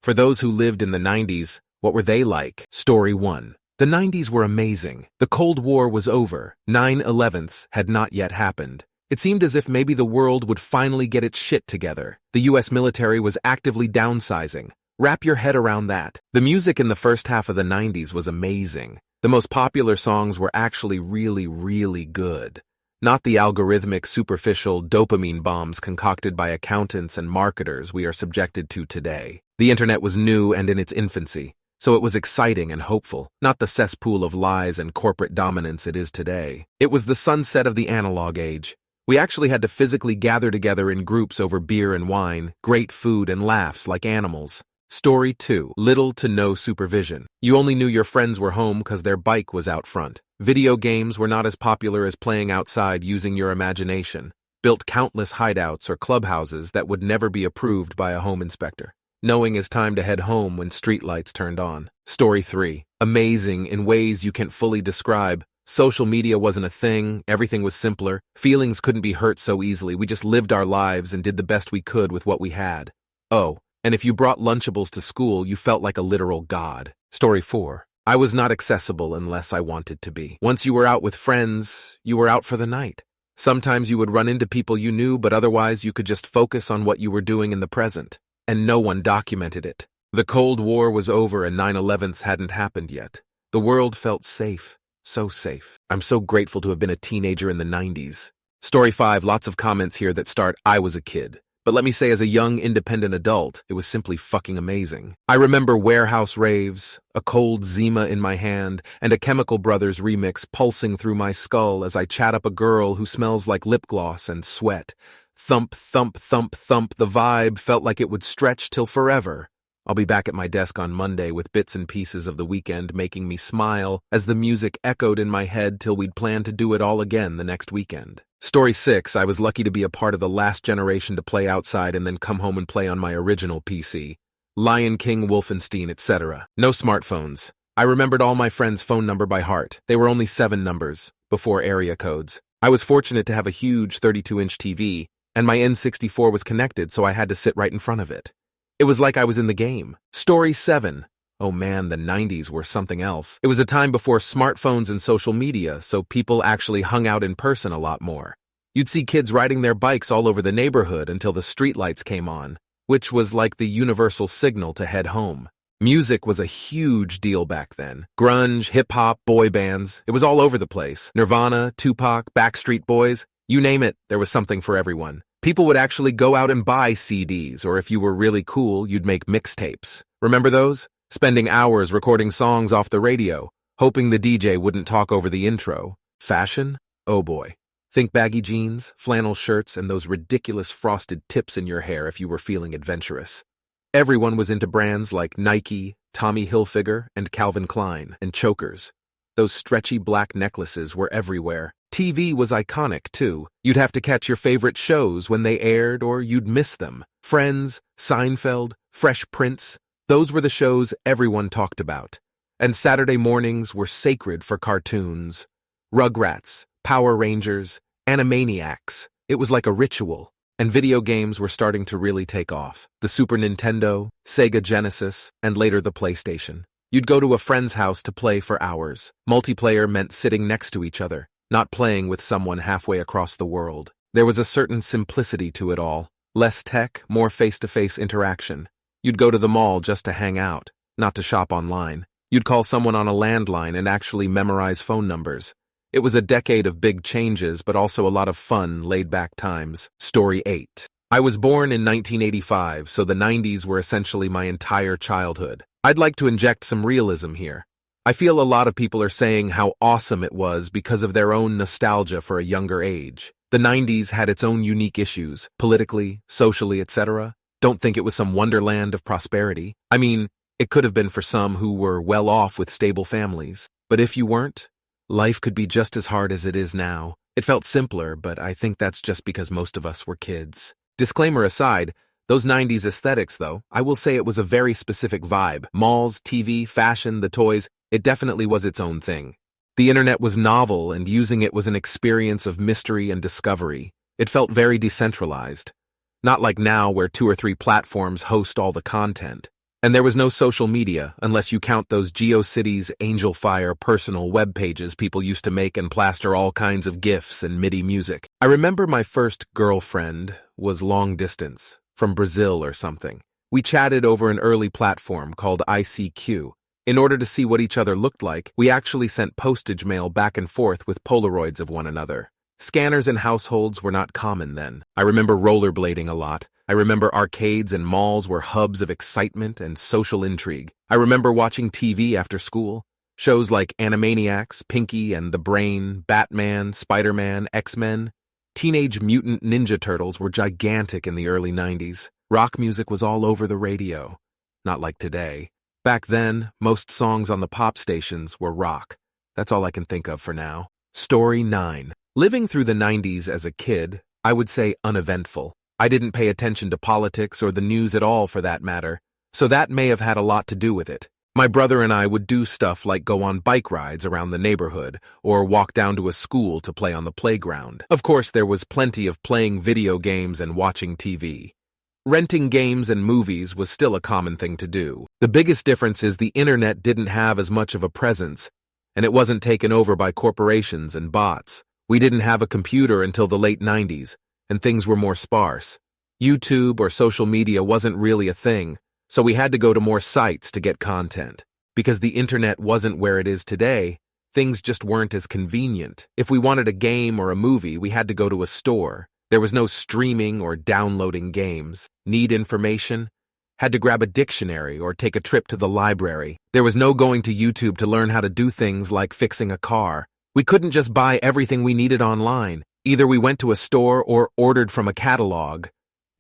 For those who lived in the 90s, what were they like? Story 1. The 90s were amazing. The Cold War was over. 9/11s had not yet happened. It seemed as if maybe the world would finally get its shit together. The US military was actively downsizing. Wrap your head around that. The music in the first half of the 90s was amazing. The most popular songs were actually really, really good. Not the algorithmic, superficial dopamine bombs concocted by accountants and marketers we are subjected to today. The internet was new and in its infancy, so it was exciting and hopeful, not the cesspool of lies and corporate dominance it is today. It was the sunset of the analog age. We actually had to physically gather together in groups over beer and wine, great food and laughs like animals. Story 2. Little to no supervision. You only knew your friends were home because their bike was out front. Video games were not as popular as playing outside using your imagination. Built countless hideouts or clubhouses that would never be approved by a home inspector. Knowing it's time to head home when streetlights turned on. Story 3. Amazing in ways you can't fully describe. Social media wasn't a thing, everything was simpler. Feelings couldn't be hurt so easily, we just lived our lives and did the best we could with what we had. Oh. And if you brought Lunchables to school, you felt like a literal god. Story 4. I was not accessible unless I wanted to be. Once you were out with friends, you were out for the night. Sometimes you would run into people you knew, but otherwise you could just focus on what you were doing in the present. And no one documented it. The Cold War was over and 9/11s hadn't happened yet. The world felt safe. So safe. I'm so grateful to have been a teenager in the 90s. Story 5. Lots of comments here that start, I was a kid. But let me say, as a young, independent adult, it was simply fucking amazing. I remember warehouse raves, a cold Zima in my hand, and a Chemical Brothers remix pulsing through my skull as I chat up a girl who smells like lip gloss and sweat. Thump, thump, thump, thump, the vibe felt like it would stretch till forever. I'll be back at my desk on Monday with bits and pieces of the weekend making me smile as the music echoed in my head till we'd plan to do it all again the next weekend. Story 6. I was lucky to be a part of the last generation to play outside and then come home and play on my original PC. Lion King, Wolfenstein, etc. No smartphones. I remembered all my friends' phone number by heart. They were only 7 numbers, before area codes. I was fortunate to have a huge 32-inch TV, and my N64 was connected, so I had to sit right in front of it. It was like I was in the game. Story 7. Oh man, the 90s were something else. It was a time before smartphones and social media, so people actually hung out in person a lot more. You'd see kids riding their bikes all over the neighborhood until the streetlights came on, which was like the universal signal to head home. Music was a huge deal back then. Grunge, hip-hop, boy bands, it was all over the place. Nirvana, Tupac, Backstreet Boys, you name it, there was something for everyone. People would actually go out and buy CDs, or if you were really cool, you'd make mixtapes. Remember those? Spending hours recording songs off the radio, hoping the DJ wouldn't talk over the intro. Fashion? Oh boy. Think baggy jeans, flannel shirts, and those ridiculous frosted tips in your hair if you were feeling adventurous. Everyone was into brands like Nike, Tommy Hilfiger, and Calvin Klein, and chokers. Those stretchy black necklaces were everywhere. TV was iconic, too. You'd have to catch your favorite shows when they aired or you'd miss them. Friends, Seinfeld, Fresh Prince, those were the shows everyone talked about. And Saturday mornings were sacred for cartoons. Rugrats, Power Rangers, Animaniacs. It was like a ritual. And video games were starting to really take off. The Super Nintendo, Sega Genesis, and later the PlayStation. You'd go to a friend's house to play for hours. Multiplayer meant sitting next to each other, not playing with someone halfway across the world. There was a certain simplicity to it all. Less tech, more face-to-face interaction. You'd go to the mall just to hang out, not to shop online. You'd call someone on a landline and actually memorize phone numbers. It was a decade of big changes, but also a lot of fun, laid-back times. Story 8. I was born in 1985, so the 90s were essentially my entire childhood. I'd like to inject some realism here. I feel a lot of people are saying how awesome it was because of their own nostalgia for a younger age. The 90s had its own unique issues, politically, socially, etc. Don't think it was some wonderland of prosperity. I mean, it could have been for some who were well off with stable families. But if you weren't, life could be just as hard as it is now. It felt simpler, but I think that's just because most of us were kids. Disclaimer aside, those 90s aesthetics, though, I will say it was a very specific vibe. Malls, TV, fashion, the toys, it definitely was its own thing. The internet was novel, and using it was an experience of mystery and discovery. It felt very decentralized. Not like now where 2 or 3 platforms host all the content. And there was no social media, unless you count those GeoCities Angel Fire personal web pages people used to make and plaster all kinds of GIFs and MIDI music. I remember my first girlfriend was long distance, from Brazil or something. We chatted over an early platform called ICQ. In order to see what each other looked like, we actually sent postage mail back and forth with Polaroids of one another. Scanners in households were not common then. I remember rollerblading a lot. I remember arcades and malls were hubs of excitement and social intrigue. I remember watching TV after school. Shows like Animaniacs, Pinky and the Brain, Batman, Spider-Man, X-Men. Teenage Mutant Ninja Turtles were gigantic in the early 90s. Rock music was all over the radio. Not like today. Back then, most songs on the pop stations were rock. That's all I can think of for now. Story 9. Living through the 90s as a kid, I would say uneventful. I didn't pay attention to politics or the news at all for that matter, so that may have had a lot to do with it. My brother and I would do stuff like go on bike rides around the neighborhood or walk down to a school to play on the playground. Of course, there was plenty of playing video games and watching TV. Renting games and movies was still a common thing to do. The biggest difference is the internet didn't have as much of a presence, and it wasn't taken over by corporations and bots. We didn't have a computer until the late 90s, and things were more sparse. YouTube or social media wasn't really a thing, so we had to go to more sites to get content. Because the internet wasn't where it is today, things just weren't as convenient. If we wanted a game or a movie, we had to go to a store. There was no streaming or downloading games. Need information? Had to grab a dictionary or take a trip to the library. There was no going to YouTube to learn how to do things like fixing a car. We couldn't just buy everything we needed online. Either we went to a store or ordered from a catalog.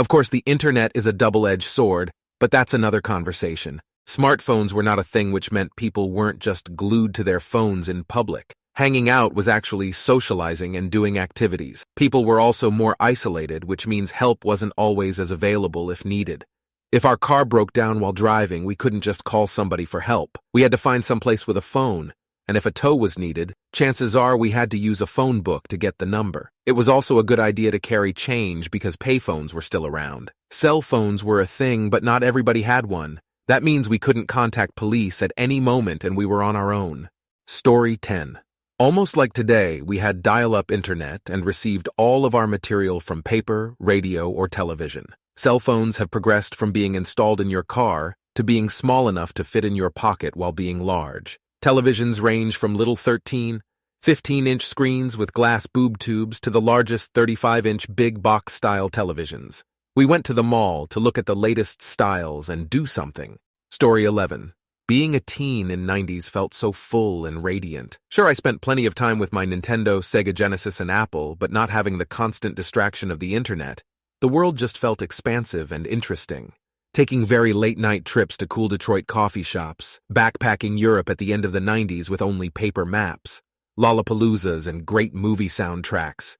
Of course, the internet is a double-edged sword, but that's another conversation. Smartphones were not a thing, which meant people weren't just glued to their phones in public. Hanging out was actually socializing and doing activities. People were also more isolated, which means help wasn't always as available if needed. If our car broke down while driving, we couldn't just call somebody for help. We had to find someplace with a phone, and if a tow was needed, chances are we had to use a phone book to get the number. It was also a good idea to carry change because payphones were still around. Cell phones were a thing, but not everybody had one. That means we couldn't contact police at any moment and we were on our own. Story 10. Almost like today, we had dial-up internet and received all of our material from paper, radio, or television. Cell phones have progressed from being installed in your car to being small enough to fit in your pocket while being large. Televisions range from little 13, 15-inch screens with glass boob tubes to the largest 35-inch big box-style televisions. We went to the mall to look at the latest styles and do something. Story 11. Being a teen in 90s felt so full and radiant. Sure, I spent plenty of time with my Nintendo, Sega Genesis, and Apple, but not having the constant distraction of the internet. The world just felt expansive and interesting. Taking very late-night trips to cool Detroit coffee shops, backpacking Europe at the end of the 90s with only paper maps, Lollapaloozas and great movie soundtracks.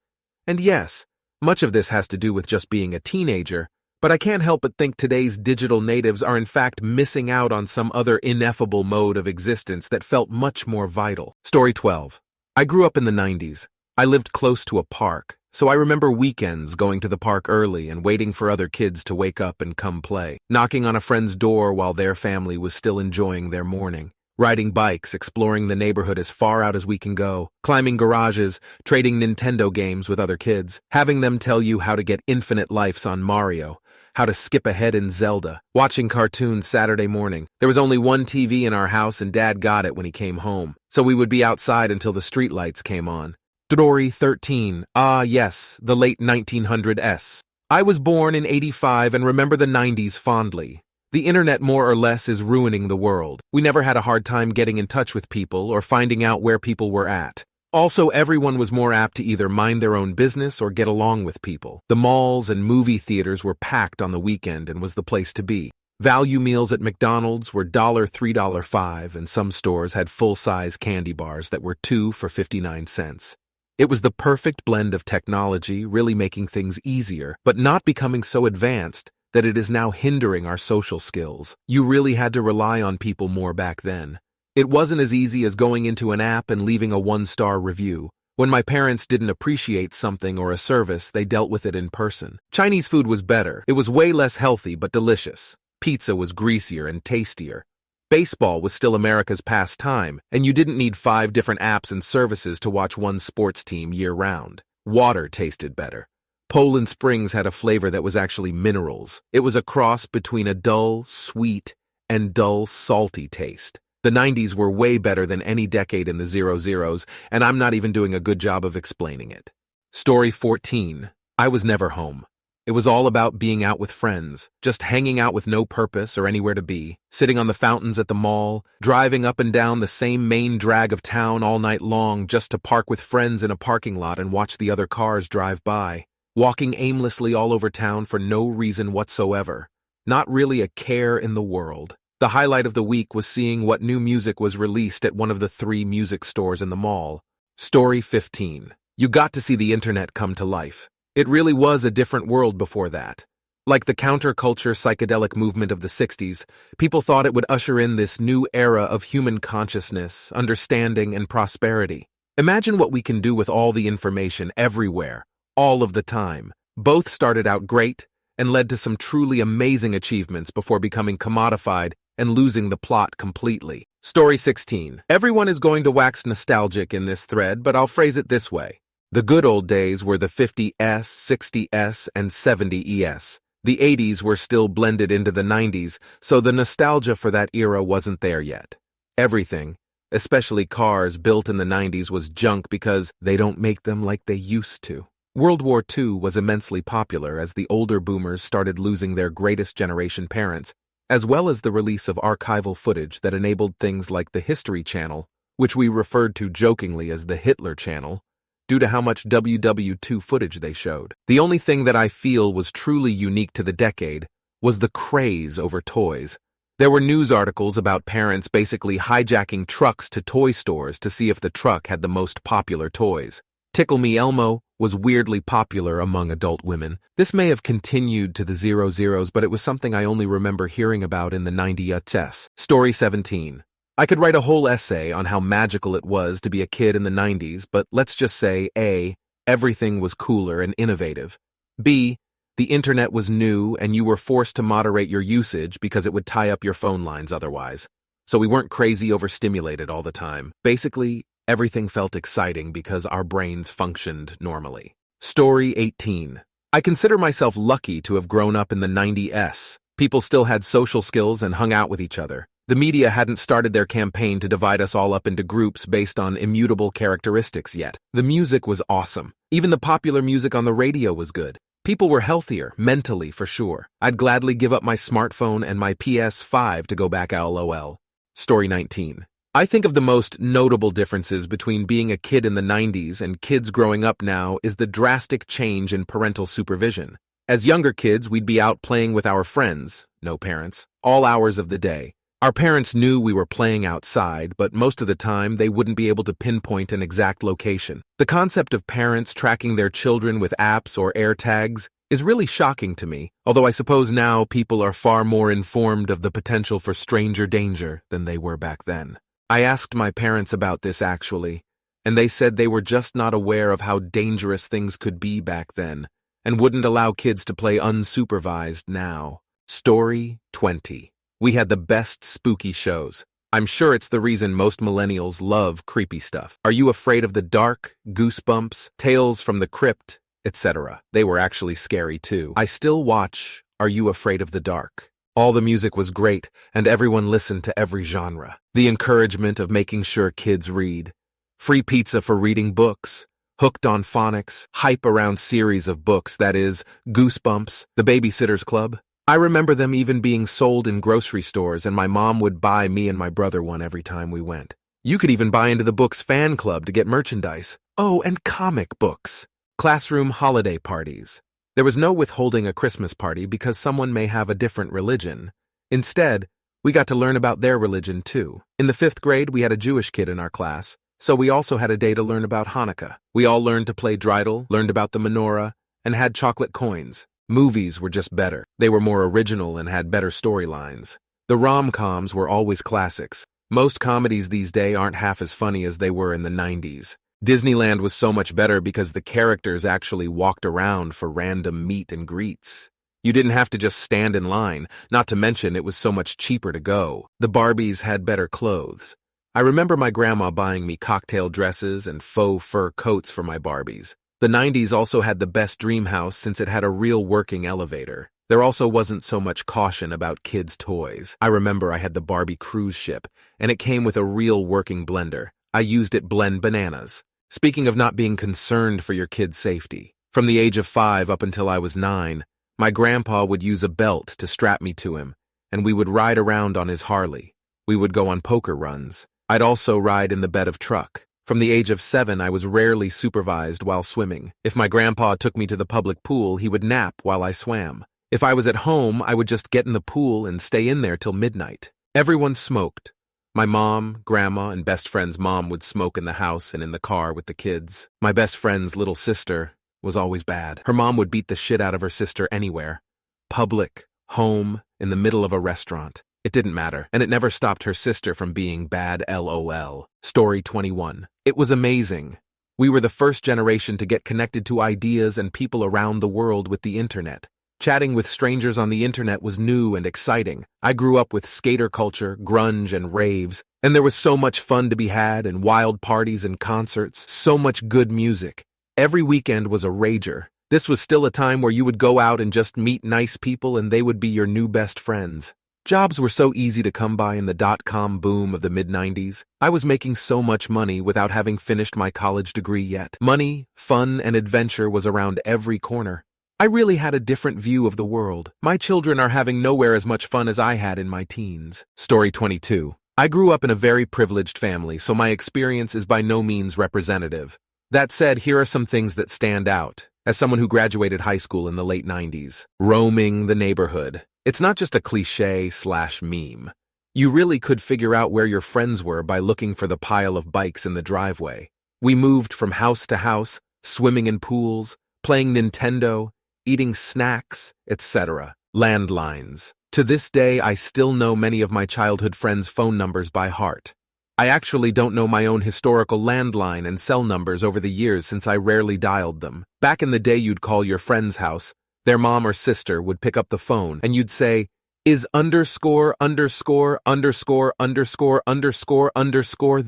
And yes, much of this has to do with just being a teenager, but I can't help but think today's digital natives are in fact missing out on some other ineffable mode of existence that felt much more vital. Story 12. I grew up in the 90s. I lived close to a park, so I remember weekends going to the park early and waiting for other kids to wake up and come play, knocking on a friend's door while their family was still enjoying their morning, riding bikes, exploring the neighborhood as far out as we can go, climbing garages, trading Nintendo games with other kids, having them tell you how to get infinite lives on Mario, how to skip ahead in Zelda, watching cartoons Saturday morning. There was only one TV in our house and Dad got it when he came home, so we would be outside until the streetlights came on. Story 13. Ah, yes, the late 1900s. I was born in 85 and remember the 90s fondly. The internet more or less is ruining the world. We never had a hard time getting in touch with people or finding out where people were at. Also, everyone was more apt to either mind their own business or get along with people. The malls and movie theaters were packed on the weekend and was the place to be. Value meals at McDonald's were $3, $5, and some stores had full-size candy bars that were 2 for 59 cents. It was the perfect blend of technology, really making things easier, but not becoming so advanced that it is now hindering our social skills. You really had to rely on people more back then. It wasn't as easy as going into an app and leaving a 1-star review. When my parents didn't appreciate something or a service, they dealt with it in person. Chinese food was better. It was way less healthy but delicious. Pizza was greasier and tastier. Baseball was still America's pastime, and you didn't need 5 different apps and services to watch one sports team year-round. Water tasted better. Poland Springs had a flavor that was actually minerals. It was a cross between a dull, sweet, and dull, salty taste. The 90s were way better than any decade in the 00s, and I'm not even doing a good job of explaining it. Story 14. I was never home. It was all about being out with friends, just hanging out with no purpose or anywhere to be, sitting on the fountains at the mall, driving up and down the same main drag of town all night long just to park with friends in a parking lot and watch the other cars drive by, walking aimlessly all over town for no reason whatsoever. Not really a care in the world. The highlight of the week was seeing what new music was released at one of the 3 music stores in the mall. Story 15. You got to see the internet come to life. It really was a different world before that. Like the counterculture psychedelic movement of the 60s, people thought it would usher in this new era of human consciousness, understanding, and prosperity. Imagine what we can do with all the information everywhere, all of the time. Both started out great and led to some truly amazing achievements before becoming commodified and losing the plot completely. Story 16. Everyone is going to wax nostalgic in this thread, but I'll phrase it this way. The good old days were the 50s, 60s, and 70s. The 80s were still blended into the 90s, so the nostalgia for that era wasn't there yet. Everything, especially cars built in the 90s, was junk because they don't make them like they used to. World War II was immensely popular as the older boomers started losing their greatest generation parents, as well as the release of archival footage that enabled things like the History Channel, which we referred to jokingly as the Hitler Channel, due to how much WW2 footage they showed. The only thing that I feel was truly unique to the decade was the craze over toys. There were news articles about parents basically hijacking trucks to toy stores to see if the truck had the most popular toys. Tickle Me Elmo was weirdly popular among adult women. This may have continued to the 00s, but it was something I only remember hearing about in the 90s. Story 17. I could write a whole essay on how magical it was to be a kid in the 90s, but let's just say A, everything was cooler and innovative. B, the internet was new and you were forced to moderate your usage because it would tie up your phone lines otherwise. So we weren't crazy overstimulated all the time. Basically, everything felt exciting because our brains functioned normally. Story 18. I consider myself lucky to have grown up in the 90s. People still had social skills and hung out with each other. The media hadn't started their campaign to divide us all up into groups based on immutable characteristics yet. The music was awesome. Even the popular music on the radio was good. People were healthier, mentally for sure. I'd gladly give up my smartphone and my PS5 to go back LOL. Story 19. I think of the most notable differences between being a kid in the 90s and kids growing up now is the drastic change in parental supervision. As younger kids, we'd be out playing with our friends, no parents, all hours of the day. Our parents knew we were playing outside, but most of the time they wouldn't be able to pinpoint an exact location. The concept of parents tracking their children with apps or AirTags is really shocking to me, although I suppose now people are far more informed of the potential for stranger danger than they were back then. I asked my parents about this actually, and they said they were just not aware of how dangerous things could be back then, and wouldn't allow kids to play unsupervised now. Story 20. We had the best spooky shows. I'm sure it's the reason most millennials love creepy stuff. Are You Afraid of the Dark, Goosebumps, Tales from the Crypt, etc. They were actually scary too. I still watch Are You Afraid of the Dark. All the music was great, and everyone listened to every genre. The encouragement of making sure kids read. Free pizza for reading books. Hooked on phonics. Hype around series of books, that is, Goosebumps, The Babysitter's Club. I remember them even being sold in grocery stores, and my mom would buy me and my brother one every time we went. You could even buy into the book's fan club to get merchandise. Oh, and comic books. Classroom holiday parties. There was no withholding a Christmas party because someone may have a different religion. Instead, we got to learn about their religion too. In the 5th grade, we had a Jewish kid in our class, so we also had a day to learn about Hanukkah. We all learned to play dreidel, learned about the menorah, and had chocolate coins. Movies were just better. They were more original and had better storylines. The rom-coms were always classics. Most comedies these days aren't half as funny as they were in the 90s. Disneyland was so much better because the characters actually walked around for random meet and greets. You didn't have to just stand in line, not to mention it was so much cheaper to go. The Barbies had better clothes. I remember my grandma buying me cocktail dresses and faux fur coats for my Barbies. The 90s also had the best dream house since it had a real working elevator. There also wasn't so much caution about kids' toys. I remember I had the Barbie cruise ship, and it came with a real working blender. I used it blend bananas. Speaking of not being concerned for your kids' safety, from the age of 5 up until I was 9, my grandpa would use a belt to strap me to him, and we would ride around on his Harley. We would go on poker runs. I'd also ride in the bed of truck. From the age of 7, I was rarely supervised while swimming. If my grandpa took me to the public pool, he would nap while I swam. If I was at home, I would just get in the pool and stay in there till midnight. Everyone smoked. My mom, grandma, and best friend's mom would smoke in the house and in the car with the kids. My best friend's little sister was always bad. Her mom would beat the shit out of her sister anywhere. Public, home, in the middle of a restaurant. It didn't matter, and it never stopped her sister from being bad LOL. Story 21. It was amazing. We were the first generation to get connected to ideas and people around the world with the internet. Chatting with strangers on the internet was new and exciting. I grew up with skater culture, grunge, and raves, and there was so much fun to be had and wild parties and concerts, so much good music. Every weekend was a rager. This was still a time where you would go out and just meet nice people and they would be your new best friends. Jobs were so easy to come by in the dot-com boom of the mid-90s. I was making so much money without having finished my college degree yet. Money, fun, and adventure was around every corner. I really had a different view of the world. My children are having nowhere as much fun as I had in my teens. Story 22. I grew up in a very privileged family, so my experience is by no means representative. That said, here are some things that stand out. As someone who graduated high school in the late 90s, roaming the neighborhood. It's not just a cliche/meme. You really could figure out where your friends were by looking for the pile of bikes in the driveway. We moved from house to house, swimming in pools, playing Nintendo, eating snacks, etc. Landlines. To this day, I still know many of my childhood friends' phone numbers by heart. I actually don't know my own historical landline and cell numbers over the years since I rarely dialed them. Back in the day, you'd call your friend's house. Their mom or sister would pick up the phone, and you'd say, "Is ________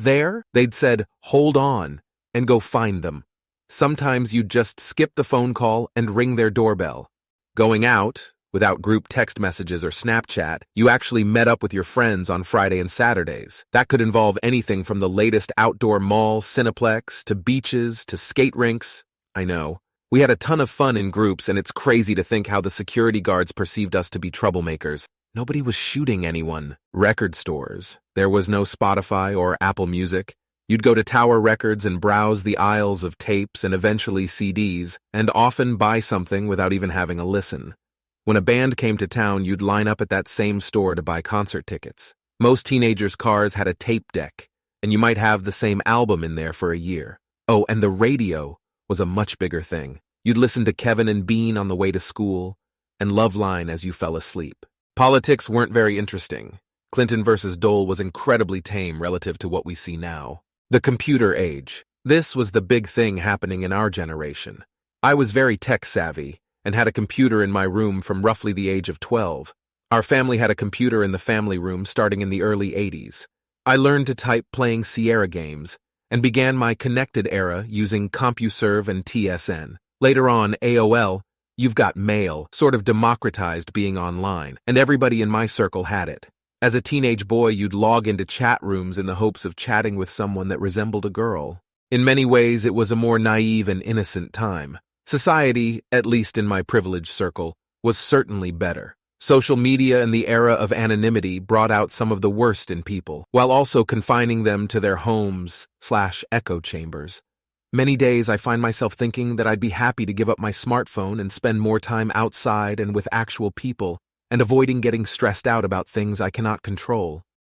there?" They'd said, "Hold on," and go find them. Sometimes you'd just skip the phone call and ring their doorbell. Going out, without group text messages or Snapchat, you actually met up with your friends on Friday and Saturdays. That could involve anything from the latest outdoor mall, Cineplex, to beaches, to skate rinks. I know. We had a ton of fun in groups, and it's crazy to think how the security guards perceived us to be troublemakers. Nobody was shooting anyone. Record stores. There was no Spotify or Apple Music. You'd go to Tower Records and browse the aisles of tapes and eventually CDs, and often buy something without even having a listen. When a band came to town, you'd line up at that same store to buy concert tickets. Most teenagers' cars had a tape deck, and you might have the same album in there for a year. Oh, and the radio was a much bigger thing. You'd listen to Kevin and Bean on the way to school, and Loveline as you fell asleep. Politics weren't very interesting. Clinton versus Dole was incredibly tame relative to what we see now. The computer age. This was the big thing happening in our generation. I was very tech-savvy and had a computer in my room from roughly the age of 12. Our family had a computer in the family room starting in the early 80s. I learned to type playing Sierra games and began my connected era using CompuServe and TSN. Later on, AOL, You've Got Mail, sort of democratized being online, and everybody in my circle had it. As a teenage boy, you'd log into chat rooms in the hopes of chatting with someone that resembled a girl. In many ways, it was a more naive and innocent time. Society, at least in my privileged circle, was certainly better. Social media and the era of anonymity brought out some of the worst in people, while also confining them to their homes/echo chambers. Many days I find myself thinking that I'd be happy to give up my smartphone and spend more time outside and with actual people, and avoiding getting stressed out about things I cannot control.